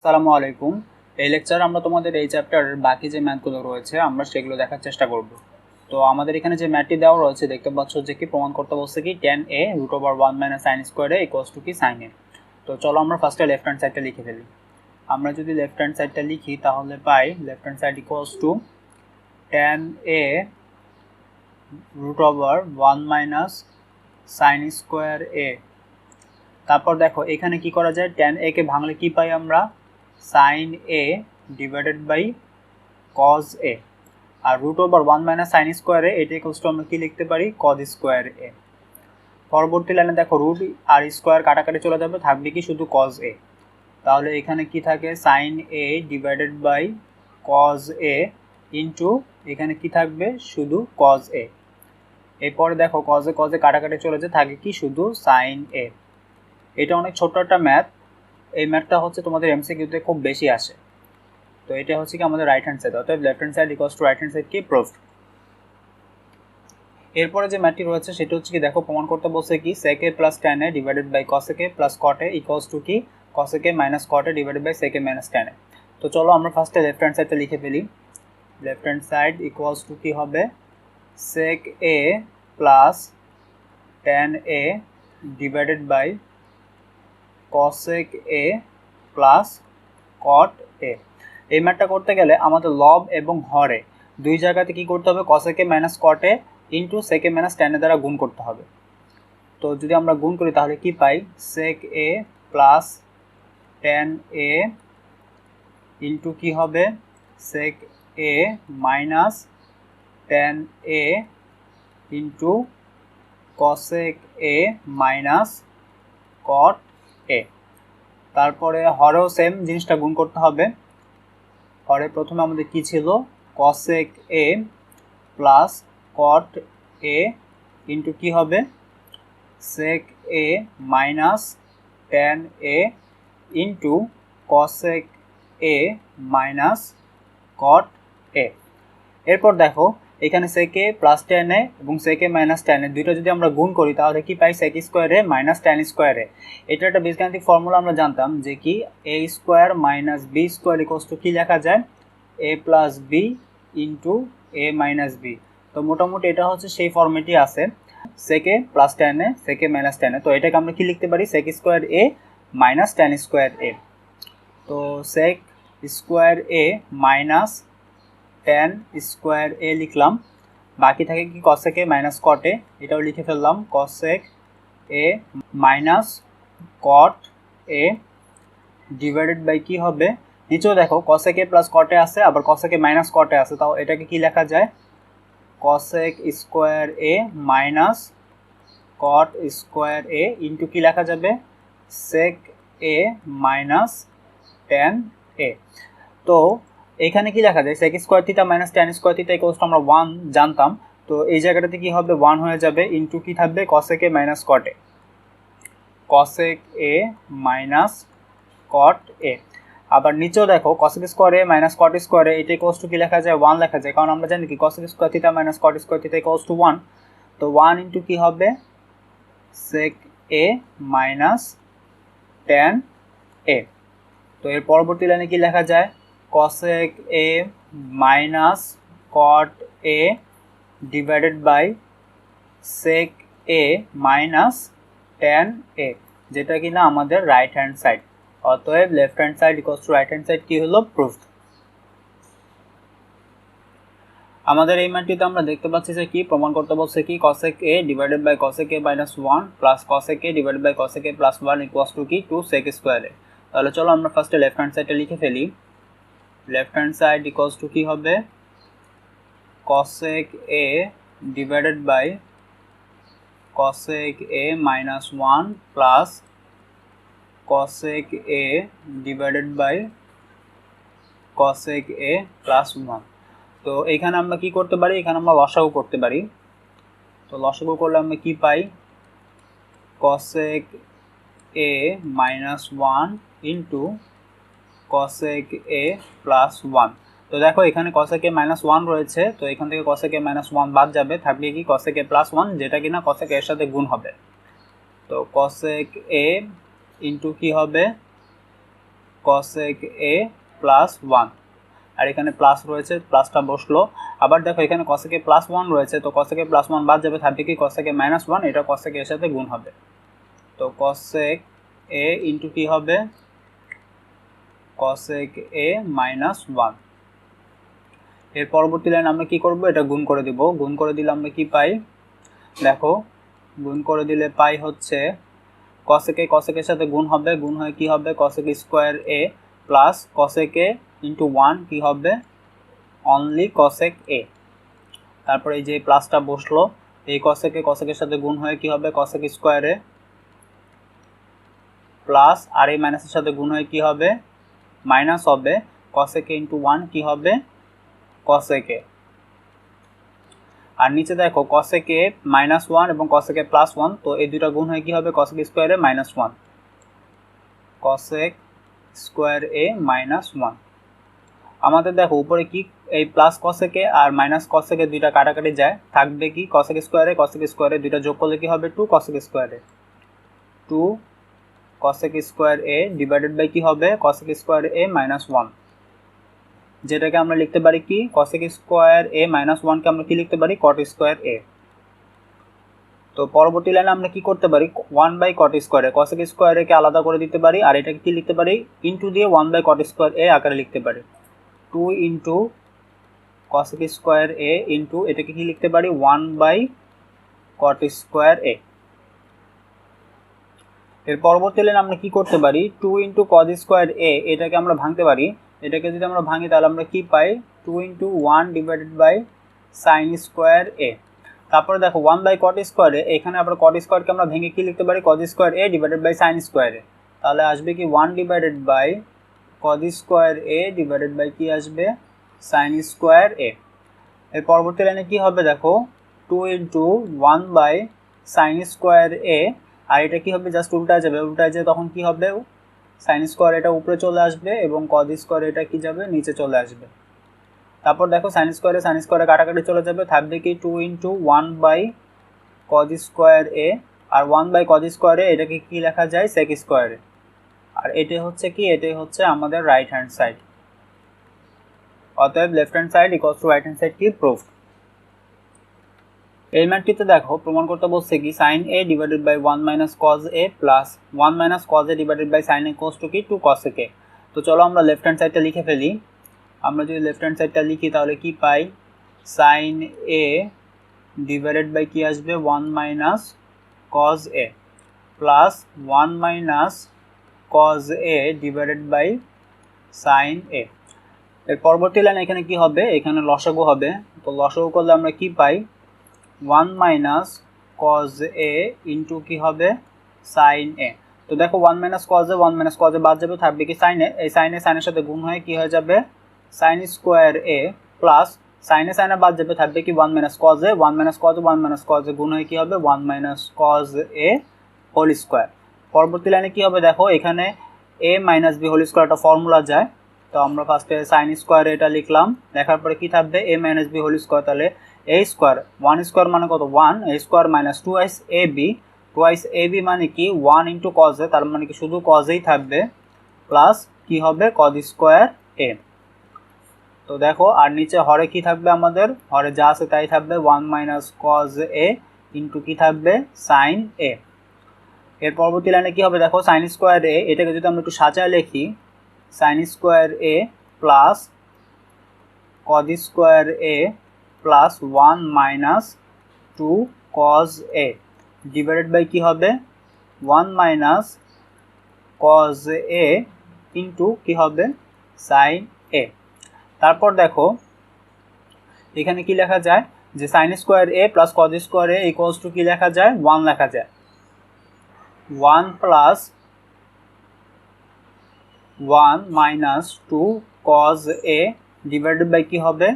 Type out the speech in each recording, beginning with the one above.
আসসালামু আলাইকুম। এই লেকচারে আমরা তোমাদের এই চ্যাপ্টারের বাকি যে ম্যাথগুলো রয়েছে আমরা সেগুলো দেখার চেষ্টা করব। তো আমাদের এখানে যে ম্যাথটি দেওয়া রয়েছে দেখতে পাচ্ছ যে কি প্রমাণ করতে বলছে কি tan a √1 - sin square a equals to কি sin a। তো চলো আমরা ফার্স্টে লেফট হ্যান্ড সাইডটা লিখে ফেলি। আমরা যদি লেফট হ্যান্ড সাইডটা লিখি তাহলে পাই left hand side equals to tan a √1 - sin square a। তারপর দেখো এখানে কি করা যায়, tan a কে ভাঙলে কি পাই আমরা, sin a divided by cos a। আর √1 - sin স্কয়ার a এটা ইকুয়ালস টু আমরা কি লিখতে পারি, cos স্কয়ার a। পরবর্তী লাইনে দেখো রুট আর স্কয়ার কাটাকাটি চলে যাবে, থাকবে কি শুধু cos a। তাহলে এখানে কি থাকে, sin a divided by cos a into এখানে কি থাকবে শুধু cos a। এরপরে দেখো cos a কাটাকাটি চলে যায়, থাকে কি শুধু sin a। এটা অনেক ছোট্ট একটা ম্যাথ। এই ম্যাথটা হচ্ছে তোমাদের এমসিকিউতে খুব বেশি আসে। তো এটা হচ্ছে কি আমাদের রাইট হ্যান্ড সাইড, অর্থাৎ left hand side equals to right hand side কি প্রুফড। এরপরে যে ম্যাথটি রয়েছে সেটা হচ্ছে কি দেখো প্রমাণ করতে বলছে কি sec a plus tan a divided by cos a plus cot a equals to কি cos a minus cot a divided by sec a minus tan a। তো চলো আমরা ফার্স্টে লেফট হ্যান্ড সাইডটা লিখে ফেলি। Left hand side equals to কি হবে, sec a plus tan a divided by cosec a plus cot a। এই ম্যাথটা করতে গেলে আমাদের লব এবং হরে দুই জায়গাতে কি করতে হবে, cosec a minus cot a into sec a minus tan a দ্বারা গুণ করতে হবে। তো যদি আমরা গুণ করি তাহলে কি পাই, sec a plus tan a into কি হবে sec a minus tan a into cosec a minus cot a। তারপরে হরেও সেম জিনিসটা গুণ করতে হবে। হরে প্রথমে আমাদের কি ছিল, cosec a plus cot a into কি হবে sec a minus tan a into cosec a minus cot a। এরপর দেখো এখানে sec a plus tan a এবং sec a minus tan a দুইটা যদি আমরা গুণ করি তাহলে কি পাই, sec square a minus tan square a। এটা একটা বীজগাণিতিক ফর্মুলা আমরা জানতাম যে কি a square minus b square equals to কি লেখা যায়, a plus b into a minus b। তো মোটামুটি এটা হচ্ছে সেই ফর্মেটই আছে, sec a plus tan a sec a minus tan a। তো এটাকে আমরা কি লিখতে পারি, sec square a minus tan square a। তো sec square a minus tan square a লিখলাম, বাকি থাকে কি cosec a minus cot a, এটাও লিখে ফেললাম cosec a minus cot a divided by কি হবে, নিচেও দেখো cosec a plus cot a আছে, আবার cosec a minus cot a আছে, তাও এটাকে কি লেখা যায়, cosec square a minus cot square a into কি লেখা যাবে, sec a minus tan a। তো এখানে কি লেখা যায়, sec square theta minus tan square theta equals to আমরা 1 জানতাম, তো এই জায়গাটাতে কি হবে 1 হয়ে যাবে ইনটু কি থাকবে cosec a minus cot a, cosec a minus cot a। আবার নিচেও দেখো cosec square a minus cot square a এটা ইকুয়ালস টু কি লেখা যায়, 1 লেখা যায়, কারণ আমরা জানি কি cosec square theta minus cot square theta equals to 1। তো 1 ইনটু কি হবে sec a minus tan a। তো এর পরবর্তী লাইনে কি লেখা যায়, cosec a minus cot a divided by sec a minus tan a, যেটা কিনা আমাদের রাইট হ্যান্ড সাইড। অতএব left hand side equals to right hand side কি হলো, প্রুফড। আমাদের এই ম্যাথটিতে আমরা দেখতে পাচ্ছি যে কি প্রমাণ করতে বলছে কি cosec a divided by cosec a minus 1 plus cosec a divided by cosec a plus 1 equals to কি 2 sec স্কয়ার a। তাহলে চলো আমরা ফার্স্টে লেফট হ্যান্ড সাইডটা লিখে ফেলি। Left hand side equals to কি হবে, cosec a divided by cosec a minus 1 plus cosec a divided by cosec a plus 1। তো এখানে আমরা কি করতে পারি, এখানে আমরা লসাগু করতে পারি। তো লসাগু করলে আমরা কি পাই, cosec a minus 1 into cosec a plus 1। তো দেখো এখানে cosec a মাইনাস 1 রয়েছে, তো এখান থেকে cosec a মাইনাস 1 বাদ যাবে, থাকবে কি cosec a প্লাস 1, যেটা কিনা cosec a এর সাথে গুণ হবে। তো cosec a ইন্টু কি হবে cosec a প্লাস 1, আর এখানে প্লাস রয়েছে, প্লাসটা বসলো। আবার দেখো এখানে cosec a প্লাস 1 রয়েছে, তো cosec a প্লাস 1 বাদ যাবে, থাকবে কি cosec a মাইনাস 1, এটা cosec a এর সাথে গুণ হবে। তো cosec a ইন্টু কি হবে, cosec a মাইনাস 1। এর পরবর্তী লাইন আমরা কি করব, এটা গুণ করে দিব। গুণ করে দিলে আমরা কি পাই, দেখো গুণ করে দিলে পাই হচ্ছে cosec এর সাথে গুণ হবে, গুণ হয়ে কি হবে cosec square a plus cosec a into 1 কি হবে অনলি cosec a। তারপরে এই যে প্লাসটা বসলো, এই cosec এর সাথে গুণ হয়ে কি হবে cosec স্কোয়ার a প্লাস আর এই মাইনাসের সাথে গুণ হয়ে কি হবে মাইনাস হবে cosec a ইন্টু 1 কি হবে cosec a। আর নিচে দেখো cosec a মাইনাস 1 এবং cosec a প্লাস 1, তো এই দুটো গুণ হয়ে কি হবে cosec square a minus 1, cosec square a minus 1। আমাদের দেখো উপরে কি এই প্লাস cosec a আর মাইনাস cosec a দুইটা কাটাকাটি যায়, থাকবে কি cosec স্কোয়ার a দুইটা যোগ করলে কি হবে 2 cosec square a, 2 cosec square a divided by কি হবে cosec স্কোয়ার a মাইনাস 1, যেটাকে আমরা লিখতে পারি কি cosec স্কোয়ার a মাইনাস 1 কে আমরা কি লিখতে পারি cot স্কোয়ার a। তো পরবর্তী লাইনে আমরা কি করতে পারি 1 by cot square a, cosec square a কে আলাদা করে দিতে পারি, আর এটাকে কি লিখতে পারি ইনটু দিয়ে 1 বাই cot স্কোয়ার a আকারে লিখতে পারি, 2 into cosec square a into এটাকে কি লিখতে পারি 1 বাই cot স্কোয়ার a। এর পরবর্তী লাইনে আমরা কি করতে পারি 2 ইনটু cos স্কোয়ার a, এটাকে আমরা ভাঙতে পারি, এটাকে যদি আমরা ভাঙি তাহলে আমরা কি পাই 2 into 1 divided by sin square a। তারপরে দেখো 1 বাই cot স্কোয়ার a, এখানে আবার cot স্কোয়ারকে আমরা ভেঙে কি লিখতে পারি cos square a divided by sin square a, তাহলে আসবে কি 1 divided by cos square a divided by কি আসবে sin স্কোয়ার a। এর পরবর্তী লাইনে কি হবে দেখো 2 into 1 by sin square a, আর এটা কি হবে জাস্ট উল্টায় যাবে, উল্টায় যেয়ে তখন কি হবে sin স্কোয়ার এটা উপরে চলে আসবে এবং cos স্কোয়ার এটা কি যাবে নিচে চলে আসবে। তারপর দেখো sin স্কোয়ারে কাটাকাটি চলে যাবে, থাকবে কি 2 into 1 by cos square a, আর 1 বাই cos স্কোয়ার a এটাকে কি লেখা যায় sec স্কোয়ার a, আর এটাই হচ্ছে কি এটাই হচ্ছে আমাদের রাইট হ্যান্ড সাইড। অতএব left hand side equals to right hand side কি প্রুফ। এই ম্যাথটিতে দেখো প্রমাণ করতে বলছে কি sin a divided by 1 minus cos a plus 1 minus cos a divided by sin a equals to কি 2 cosec a। তো চলো আমরা লেফট হ্যান্ড সাইডটা লিখে ফেলি। আমরা যদি লেফট হ্যান্ড সাইডটা লিখি তাহলে কি পাই sin a ডিভাইডেড বাই কি আসবে 1 minus cos a plus 1 minus cos a divided by sin a। এর পরবর্তী লাইন এখানে কি হবে এখানে লসাগু হবে, তো লসাগু করলে আমরা কি পাই 1 মাইনাস cos a ইন্টু কি হবে sin a। তো দেখো 1 মাইনাস cos a বাদ যাবে, থাকবে কি sin a, এই sin a sin এর সাথে গুণ হয়ে কি হয়ে যাবে sin square a plus sin a বাদ যাবে, থাকবে কি 1 minus cos a, 1 minus cos a গুণ হয়ে কি হবে 1 minus cos a whole square. পরবর্তী লাইনে কি হবে দেখো এখানে a minus b whole square একটা ফর্মুলা যায়, তো আমরা ফার্স্টে sin স্কোয়ার এটা লিখলাম, লেখার পরে কি থাকবে a minus b whole square, তাহলে a স্কোয়ার 1 স্কোয়ার মানে কত 1, a স্কোয়ার মাইনাস 2 ab মানে কি 1 ইন্টু cos a, তার মানে কি শুধু cos এই থাকবে প্লাস কি হবে cos স্কোয়ার a। তো দেখো আর নিচে হরে কি থাকবে আমাদের হরে যা আছে তাই থাকবে 1 মাইনাস cos a ইন্টু কি থাকবে sin a। এর পরবর্তী লাইনে কি হবে দেখো sin স্কোয়ার a, এটাকে যদি আমরা একটু সাজায় লিখি sin square a plus cos square a plus 1 minus 2 cos a divided by কি হবে 1 মাইনাস cos a ইন্টু কি হবে sin a। তারপর দেখো এখানে কি লেখা যায় যে sin square a plus cos square a equals to কি লেখা যায় 1 লেখা যায়, 1 plus 1 minus 2 cos a divided by কি হবে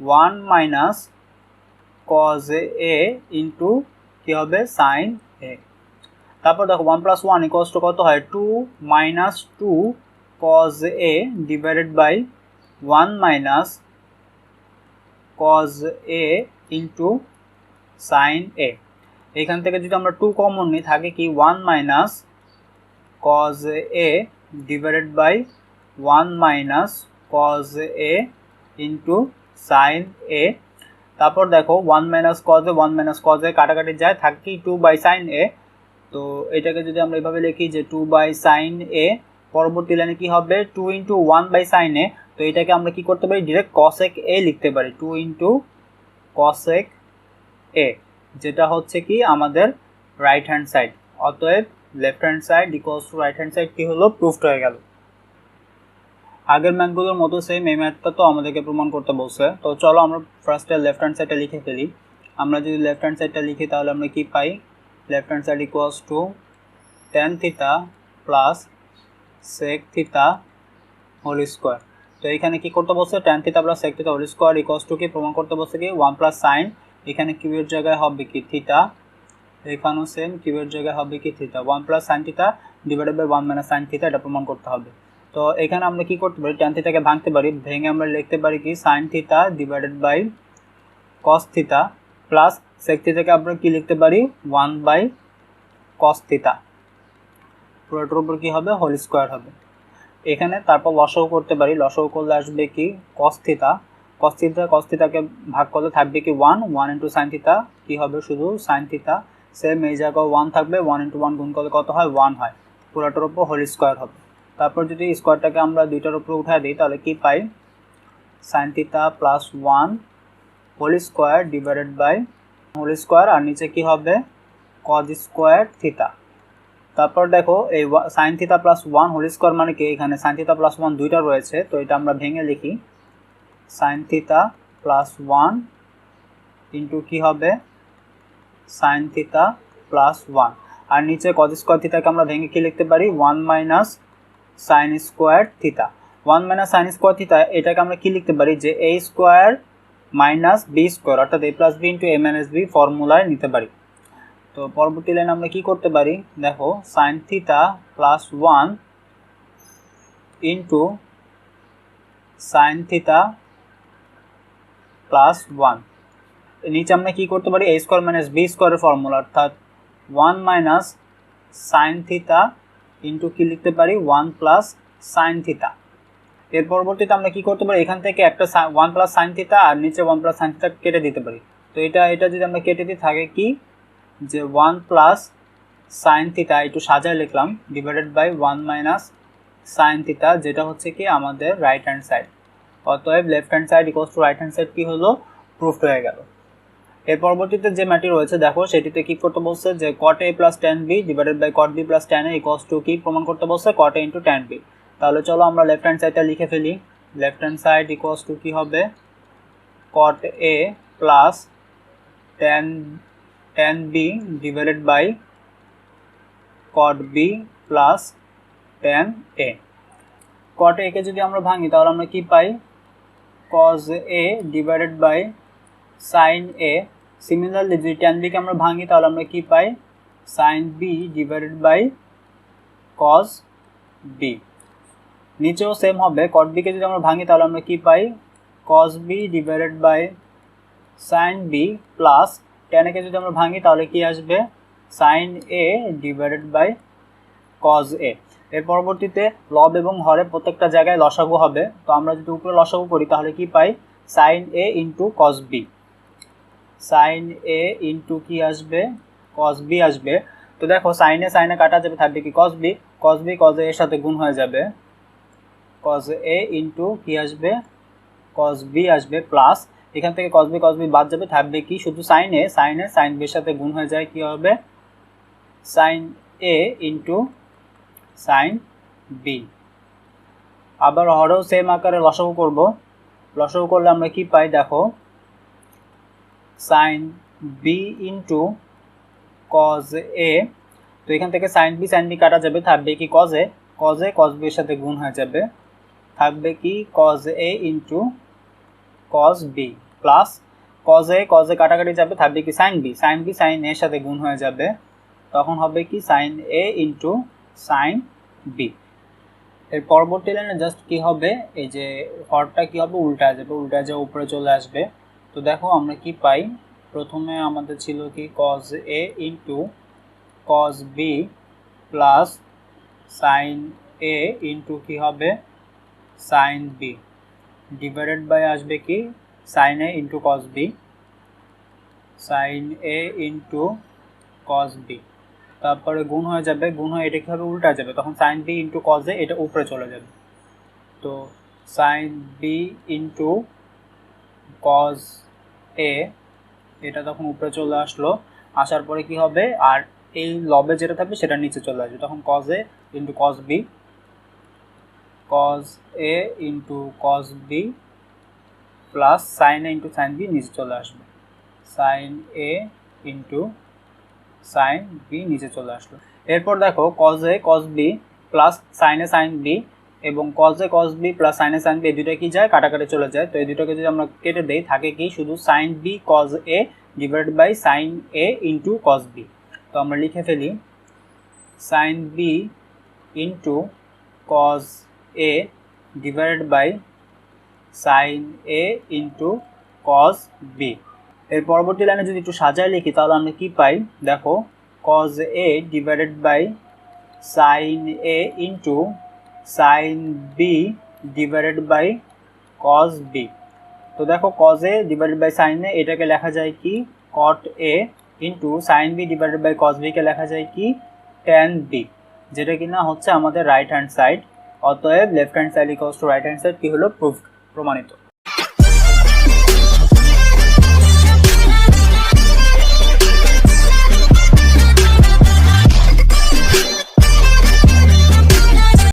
1 মাইনাস cos a ইন্টু কি হবে sin a। তারপর দেখো 1 প্লাস 1 ইকুয়ালস টু কত হয় 2 minus 2 cos a divided by 1 minus cos a into sin a। এখান থেকে যদি আমরা 2 কমন নিই থাকে কি 1 minus cos a divided by 1 minus cos A into sine A. তারপর দেখো 1 মাইনাস কজ এ কাটাকাটি যায়, থাকে কি 2 বাই সাইন এ। তো এটাকে যদি আমরা এভাবে লিখি যে 2 বাই সাইন এ, পরবর্তী লাইনে কি হবে 2 ইন্টু 1 বাই সাইন এ। তো এটাকে আমরা কি করতে পারি, ডিরেক্ট কসেক এ লিখতে পারি, 2 ইন্টু কসেক এ, যেটা হচ্ছে কি আমাদের রাইট হ্যান্ড সাইড। অতএব left hand side equals to right hand side কি হলো, প্রুফড হয়ে গেল। আগের ম্যাথগুলোর মতো সেম এই ম্যাথটা তো আমাদেরকে প্রমাণ করতে বলছে। তো চলো আমরা ফার্স্টে লেফট হ্যান্ড সাইডটা লিখে ফেলি। আমরা যদি লেফট হ্যান্ড সাইডটা লিখি তাহলে আমরা কি পাই, left hand side equals to tan theta plus sec theta whole square. তো এখানে কি করতে বলছে, tan theta plus sec theta whole square equals to কি প্রমাণ করতে বলছে কি 1 প্লাস সাইন, এখানে কিউবের জায়গায় হবে কি থিটা, এখানেও সেম কিউবের জায়গায় হবে কি theta, 1 plus sine theta divided by 1 minus sine theta, এটা প্রমাণ করতে হবে। তো এখানে আমরা কি করতে পারি, tan থিটাকে ভাঙতে পারি, ভেঙে আমরা লিখতে পারি কি sine theta divided by cos theta plus sec থিটাকে আমরা কি লিখতে পারি 1 বাই কস থিটা, পুরোটার উপর কি হবে হোল স্কোয়ার হবে। এখানে তারপর লসাগু করতে পারি, লসাগু করলে আসবে কি কস থিটাকে ভাগ করলে থাকবে কি 1 ইন্টু সাইন থিটা কি হবে শুধু সাইন থিটা, সেম এই জায়গায় 1 থাকবে, 1 ইন্টু 1 গুণ করলে কত হয় 1 হয়, পুরোটার উপর হোল স্কোয়ার হবে। তারপর যদি স্কোয়ারটাকে আমরা দুইটার উপর উঠায় দিই তাহলে কি পাই, sine theta plus 1 whole square divided by whole square, আর নিচে কি হবে কজ স্কোয়ার থিটা। তারপর দেখো এই sine theta plus 1 whole square মানে কি, এখানে সাইন থিটা প্লাস 1 দুইটা রয়েছে, তো এটা আমরা ভেঙে লিখি সাইন থিটা প্লাস 1 ইন্টু কি হবে সাইন থিটা প্লাস 1, আর নিচে কজ স্কোয়ার থিটাকে আমরা ভেঙে কি লিখতে পারি 1 minus sine square theta. 1 minus sine square theta এটাকে আমরা কি লিখতে পারি যে a square minus B square, অর্থাৎ a plus B into a minus B ফর্মুলায় নিতে পারি। তো পরবর্তী লাইন আমরা কি করতে পারি, দেখো sign theta plus 1 into sign theta plus 1, নিচে আমরা কি করতে পারি a স্কোয়ার মাইনাস বি স্কোয়ারের ফর্মুলা, অর্থাৎ 1 মাইনাস সাইন থিটা ইন্টু কি লিখতে পারি 1 প্লাস সাইন থিটা। এর পরবর্তীতে আমরা কি করতে পারি, এখান থেকে একটা 1 প্লাস সাইন থিটা আর নিচে 1 প্লাস সাইন থিটা কেটে দিতে পারি। তো এটা যদি আমরা কেটে দিই থাকে কি যে 1 প্লাস সাইন থিটা একটু সাজায় লিখলাম divided by 1 minus sine theta, যেটা হচ্ছে কি আমাদের রাইট হ্যান্ড সাইড। অতএব left hand side equals to right hand side কি হলো, প্রুফড হয়ে গেল। এর পরবর্তীতে যে ম্যাটটি রয়েছে দেখো সেটিতে কি করতে বলছে যে cot a plus tan b divided by cot b plus tan a equals to কি প্রমাণ করতে বলছে cot a into tan b। তাহলে চলো আমরা লেফট হ্যান্ড সাইডটা লিখে ফেলি, left hand side equals to কি হবে cot a plus tan b divided by cot b plus tan a। cot a কে যদি আমরা ভাঙি তাহলে আমরা কি পাই cos a divided by sin a। Similarly যদি tan b কে আমরা ভাঙি তাহলে আমরা কি পাই sin b divided by cos b। নিচেও সেম হবে, cot b কে যদি আমরা ভাঙি তাহলে আমরা কি পাই cos b divided by sin b plus tan a কে যদি আমরা ভাঙি তাহলে কি আসবে sin a divided by cos a। এর পরবর্তীতে লব এবং হরে প্রত্যেকটা জায়গায় লসাগু হবে, তো আমরা যদি উপরে লসাগু করি তাহলে কি পাই sin a into cos b, sin a into কি আসবে cos b আসবে। তো দেখো sin a কাটা যাবে, থাকবে কি cos b cos a এর সাথে গুণ হয়ে যাবে, cos a ইন্টু কি আসবে cos b আসবে, প্লাস এখান থেকে cos b বাদ যাবে, থাকবে কি শুধু sin a sin b এর সাথে গুণ হয়ে যায় কি হবে sin a into sin b। আবার হরেও সেম আকারে লসাগু করব, লসাগু করলে আমরা কি পাই দেখো sin b into cos a। তো এখান থেকে sin b কাটা যাবে, থাকবে কি cos a cos b এর সাথে গুণ হয়ে যাবে, থাকবে কি cos a into cos b plus cos a কাটাকাটি যাবে, থাকবে কি sin b sin a এর সাথে গুণ হয়ে যাবে, তখন হবে কি sin a into sin b। এর পরবর্তী লাইনে জাস্ট কি হবে এই যে হরটা কি হবে উল্টায় যাবে উপরে চলে আসবে। তো দেখো আমরা কি পাই, প্রথমে আমাদের ছিল কি cos a into cos b plus sin a into কি হবে সাইন বি ডিভাইডেড বাই আসবে কি sign A into cos B, sign A into cos B, তারপরে গুণ হয়ে যাবে, গুণ হয়ে এটা কীভাবে উল্টা যাবে, তখন সাইন বি ইন্টু কস এ এটা উপরে চলে যাবে। তো সাইন বি ইন্টু কস এ এটা তখন উপরে চলে আসলো, আসার পরে কি হবে, আর এই লবে যেটা থাকবে সেটা নিচে চলে আসবে, তখন cos A into cos B, cos A into cos B plus sine A into sine B নিচে চলে আসবে, sine A into sine B নিচে চলে আসলো। এরপর দেখো cos A cos B plus sine A sine B এবং cos A cos B plus sine A sine B এই দুটো কি যায়, কাটাকাটি চলে যায়। তো এই দুটোকে যদি আমরা কেটে দেই থাকে কি শুধু sine B cos A divided by sine A into cos B. তো আমরা লিখে ফেলি sine B into cos A divided by sine A into cos B. এর পরবর্তী লাইনে যদি একটু সাজায় লিখি তাহলে আমরা কি পাই, দেখো cos A divided by sine A into sine B divided by cos B. তো দেখো cos A divided by sine A এটাকে লেখা যায় কি cot A into sine B divided by cos বিকে লেখা যায় কি ট্যান বি, যেটা কিনা হচ্ছে আমাদের রাইট হ্যান্ড সাইড। অতএব left hand side equals to right hand side কি হলো প্রমাণিত।